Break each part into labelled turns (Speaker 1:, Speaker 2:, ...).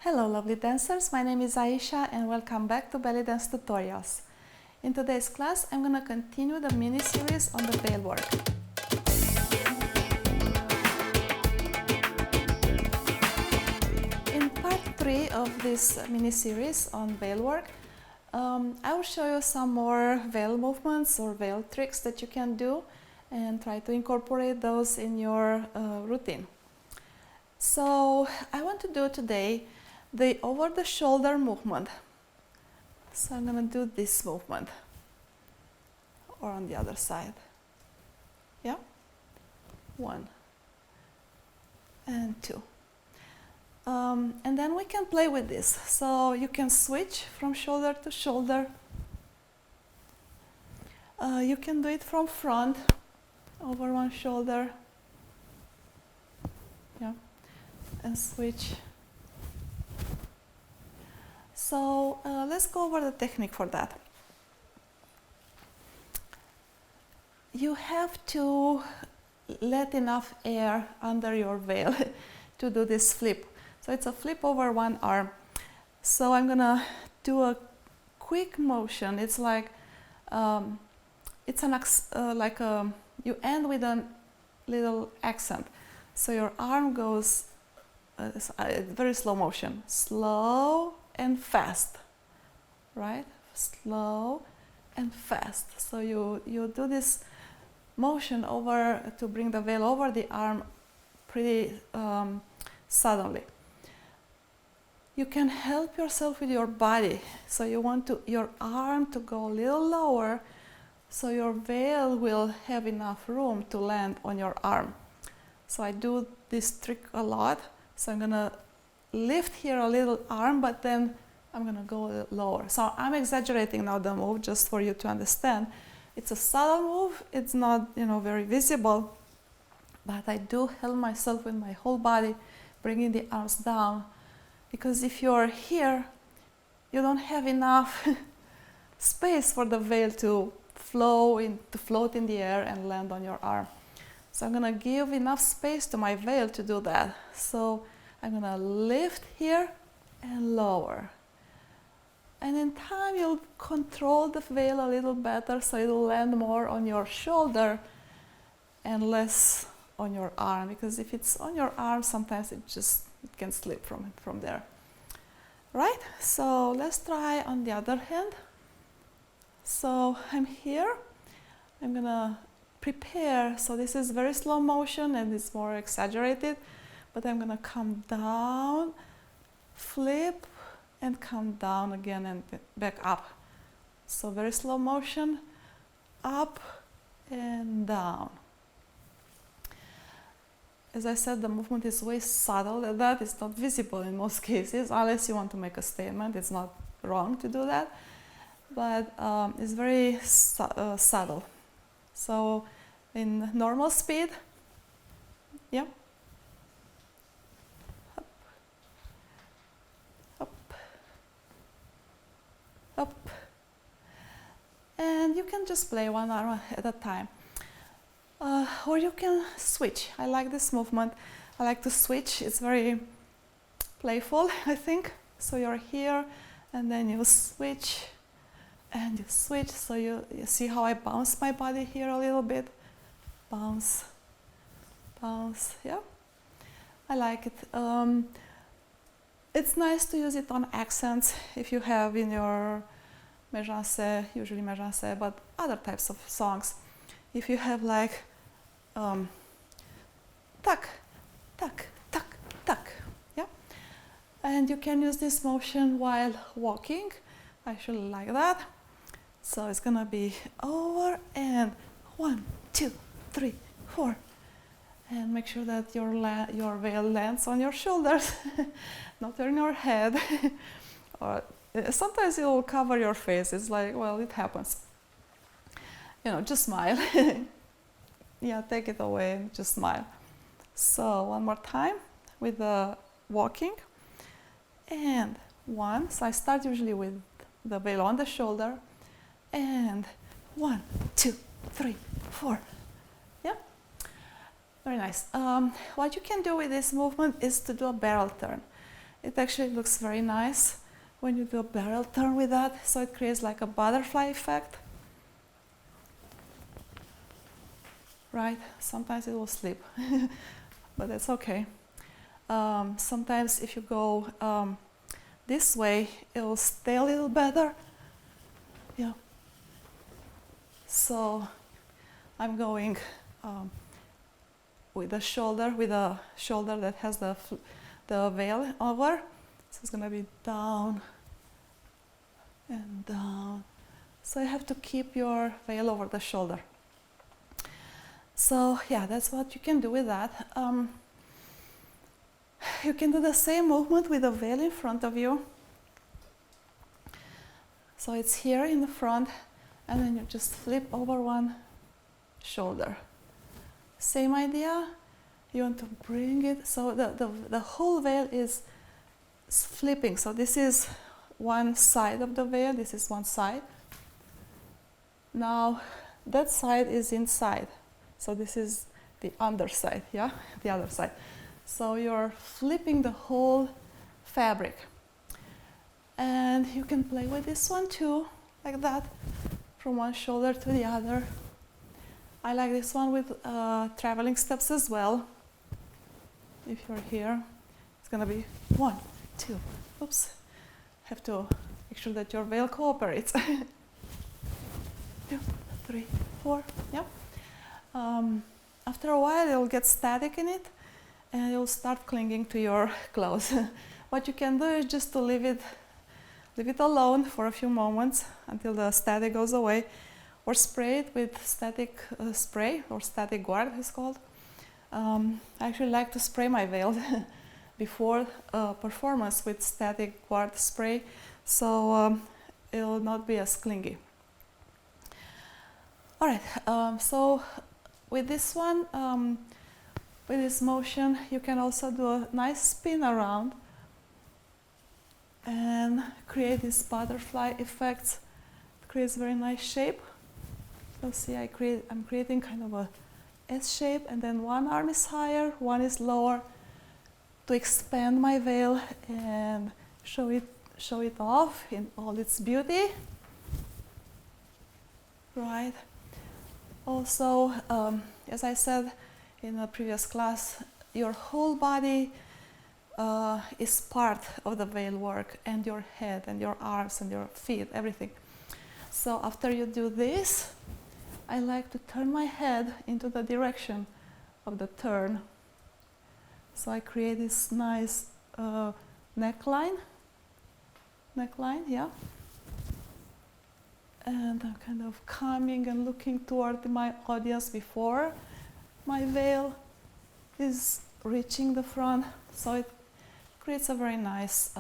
Speaker 1: Hello lovely dancers, my name is Aisha and welcome back to Belly Dance Tutorials. In today's class I'm going to continue the mini-series on the veilwork. In part 3 of this mini-series on veilwork, I will show you some more veil movements or veil tricks that you can do and try to incorporate those in your routine. So I want to do today the over the shoulder movement. So I'm going to do this movement or on the other side. Yeah? 1 and 2. And then we can play with this. So you can switch from shoulder to shoulder. You can do it from front over one shoulder. Yeah. And switch. So let's go over the technique for that. You have to let enough air under your veil to do this flip. So it's a flip over one arm. So I'm gonna do a quick motion. It's like you end with a little accent. So your arm goes very slow motion, slow and fast, right? Slow and fast. So you do this motion over to bring the veil over the arm pretty suddenly. You can help yourself with your body. So you want your arm to go a little lower so your veil will have enough room to land on your arm. So I do this trick a lot. So I'm gonna lift here a little arm, but then I'm gonna go a little lower. So I'm exaggerating now the move just for you to understand. It's a subtle move. It's not, very visible, but I do help myself with my whole body, bringing the arms down. Because if you're here, you don't have enough space for the veil to float in the air and land on your arm. So I'm gonna give enough space to my veil to do that. So I'm gonna lift here and lower. And in time you'll control the veil a little better so it'll land more on your shoulder and less on your arm. Because if it's on your arm, sometimes it can slip from there. Right? So let's try on the other hand. So I'm here. I'm gonna prepare. So this is very slow motion and it's more exaggerated. But I'm gonna come down, flip, and come down again and back up. So very slow motion, up and down. As I said, the movement is way subtle. That is not visible in most cases, unless you want to make a statement. It's not wrong to do that, but it's very subtle. So in normal speed, yeah. Up, and you can just play one arm at a time, or you can switch. I like this movement. I like to switch. It's very playful, I think. So you're here and then you switch and you switch. So you see how I bounce my body here a little bit. Bounce, bounce, yeah. I like it. It's nice to use it on accents if you have in your méjancé, usually méjancé, but other types of songs. If you have like tuck, tuck, tuck, tuck, yeah? And you can use this motion while walking. I actually like that. So it's gonna be over and 1, 2, 3, 4. And make sure that your veil lands on your shoulders, not on your head. Or sometimes it will cover your face. It's like, well, it happens. Just smile. Yeah, take it away and just smile. So one more time with the walking. And 1. So I start usually with the veil on the shoulder. And 1, 2, 3, 4. Very nice. What you can do with this movement is to do a barrel turn. It actually looks very nice when you do a barrel turn with that, so it creates like a butterfly effect. Right? Sometimes it will slip, but that's okay. Sometimes if you go this way, it will stay a little better. Yeah. So I'm going with a shoulder that has the veil over. So it's gonna be down and down. So you have to keep your veil over the shoulder. So yeah, that's what you can do with that. You can do the same movement with the veil in front of you. So it's here in the front, and then you just flip over one shoulder. Same idea. You want to bring it, so the whole veil is flipping. So this is one side of the veil, this is one side. Now that side is inside. So this is the underside, yeah? The other side. So you're flipping the whole fabric. And you can play with this one too, like that, from one shoulder to the other. I like this one with traveling steps as well. If you're here, it's gonna be 1, 2, oops. Have to make sure that your veil cooperates. 2, 3, 4, yeah. After a while, you'll get static in it, and you'll start clinging to your clothes. What you can do is just to leave it alone for a few moments until the static goes away, or spray it with static spray, or static guard it's called. I actually like to spray my veil before performance with static guard spray, so it will not be as clingy. All right, so with this one, with this motion, you can also do a nice spin around and create these butterfly effects. It creates very nice shape. So see, I'm creating kind of a S shape, and then one arm is higher, one is lower, to expand my veil and show it off in all its beauty. Right. Also, as I said in a previous class, your whole body is part of the veil work, and your head and your arms and your feet, everything. So after you do this, I like to turn my head into the direction of the turn. So I create this nice neckline, yeah. And I'm kind of coming and looking toward my audience before my veil is reaching the front. So it creates a very nice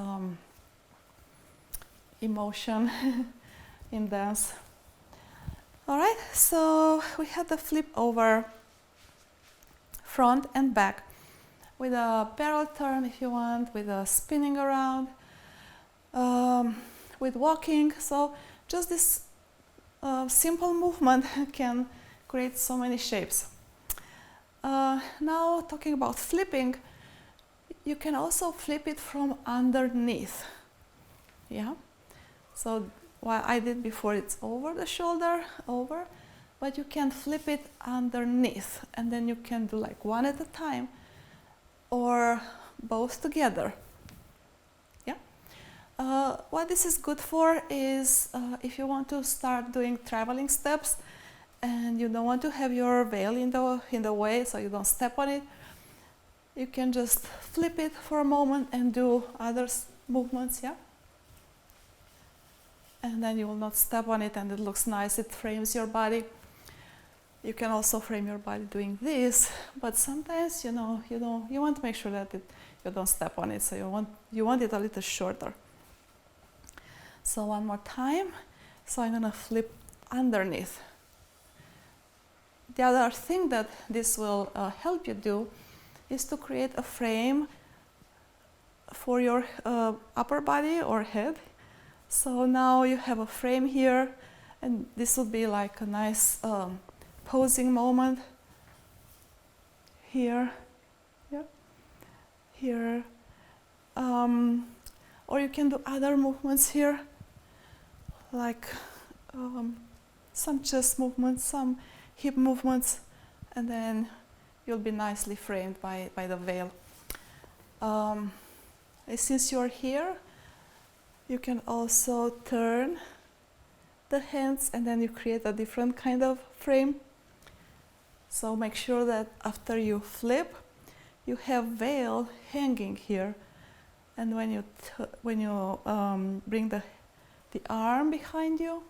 Speaker 1: emotion in dance. All right, so we had the flip over front and back with a barrel turn if you want, with a spinning around, with walking. So just this simple movement can create so many shapes. Now talking about flipping, you can also flip it from underneath. Yeah. So what I did before, it's over the shoulder, but you can flip it underneath, and then you can do like one at a time or both together. Yeah. What this is good for is if you want to start doing traveling steps and you don't want to have your veil in the way, so you don't step on it, you can just flip it for a moment and do other movements, yeah? And then you will not step on it, and it looks nice, it frames your body. You can also frame your body doing this, but sometimes, you want to make sure that you don't step on it, so you want it a little shorter. So one more time. So I'm gonna flip underneath. The other thing that this will help you do is to create a frame for your upper body or head. So now you have a frame here, and this will be like a nice posing moment. Here, yeah, here, Or you can do other movements here, like some chest movements, some hip movements, and then you'll be nicely framed by the veil. Since you're here, you can also turn the hands and then you create a different kind of frame. So make sure that after you flip, you have veil hanging here. And when you bring the arm behind you,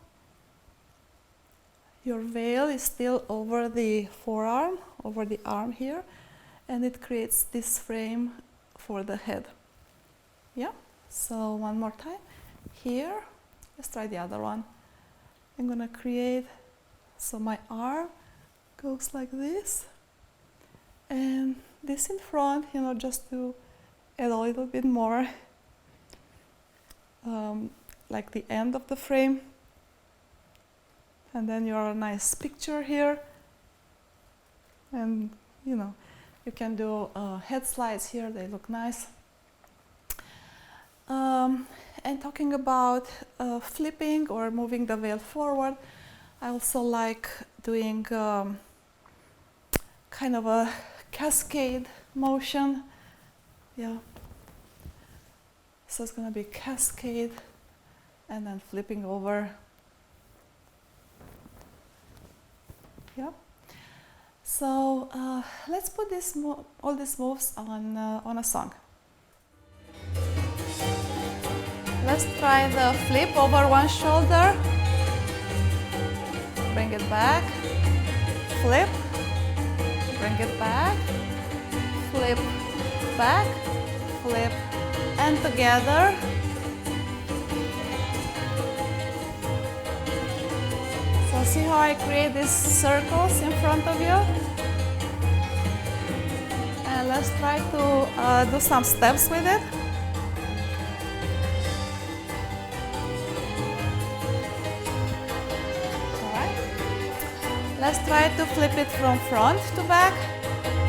Speaker 1: your veil is still over the forearm, over the arm here, and it creates this frame for the head. Yeah? So one more time. Here, let's try the other one. I'm gonna create, so my arm goes like this, and this in front, you know, just to add a little bit more, like the end of the frame. And then you're a nice picture here. And, you know, you can do head slides here, they look nice. And talking about flipping or moving the veil forward, I also like doing kind of a cascade motion. Yeah. So it's going to be cascade and then flipping over. Yeah. So let's put all these moves on a song. Let's try the flip over one shoulder. Bring it back. Flip. Bring it back. Flip. Back. Flip. And together. So see how I create these circles in front of you? And let's try to do some steps with it. Let's try to flip it from front to back.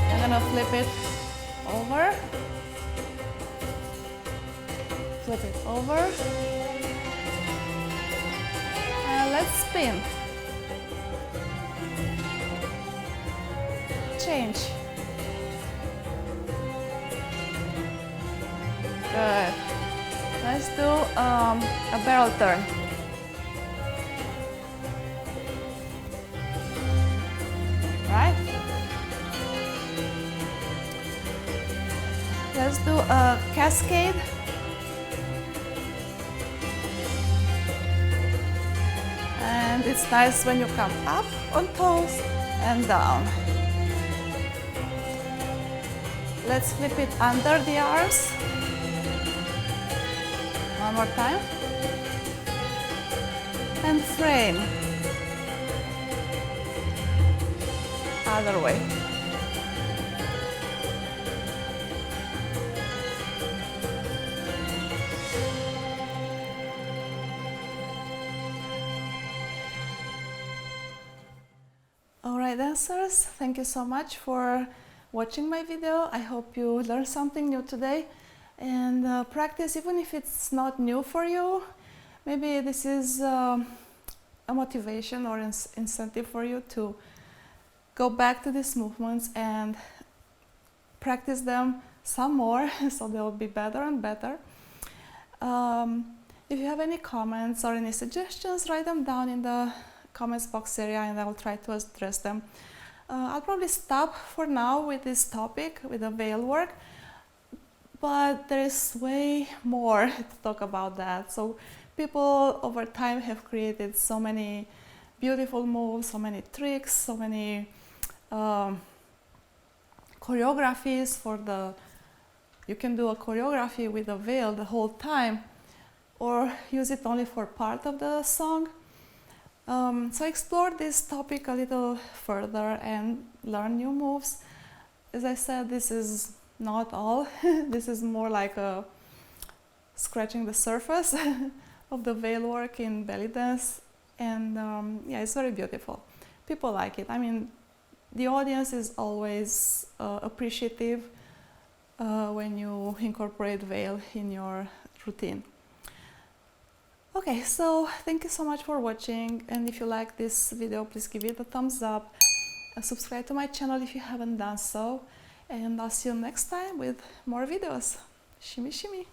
Speaker 1: I'm gonna flip it over. Flip it over. And let's spin. Change. Good. Let's do a barrel turn. Let's do a cascade. And it's nice when you come up on toes and down. Let's flip it under the arms. One more time. And frame. Other way. Alright dancers, thank you so much for watching my video. I hope you learned something new today and practice, even if it's not new for you. Maybe this is a motivation or incentive for you to go back to these movements and practice them some more so they'll be better and better. If you have any comments or any suggestions, write them down in the comments box area and I will try to address them. I'll probably stop for now with this topic, with the veil work, but there is way more to talk about that. So people over time have created so many beautiful moves, so many tricks, so many choreographies for the, you can do a choreography with a veil the whole time or use it only for part of the song. So explore this topic a little further and learn new moves. As I said, this is not all. This is more like a scratching the surface of the veil work in belly dance. And yeah, it's very beautiful. People like it. I mean, the audience is always appreciative when you incorporate veil in your routine. Okay, so thank you so much for watching, and if you like this video, please give it a thumbs up. Subscribe to my channel if you haven't done so, and I'll see you next time with more videos. Shimmy shimmy!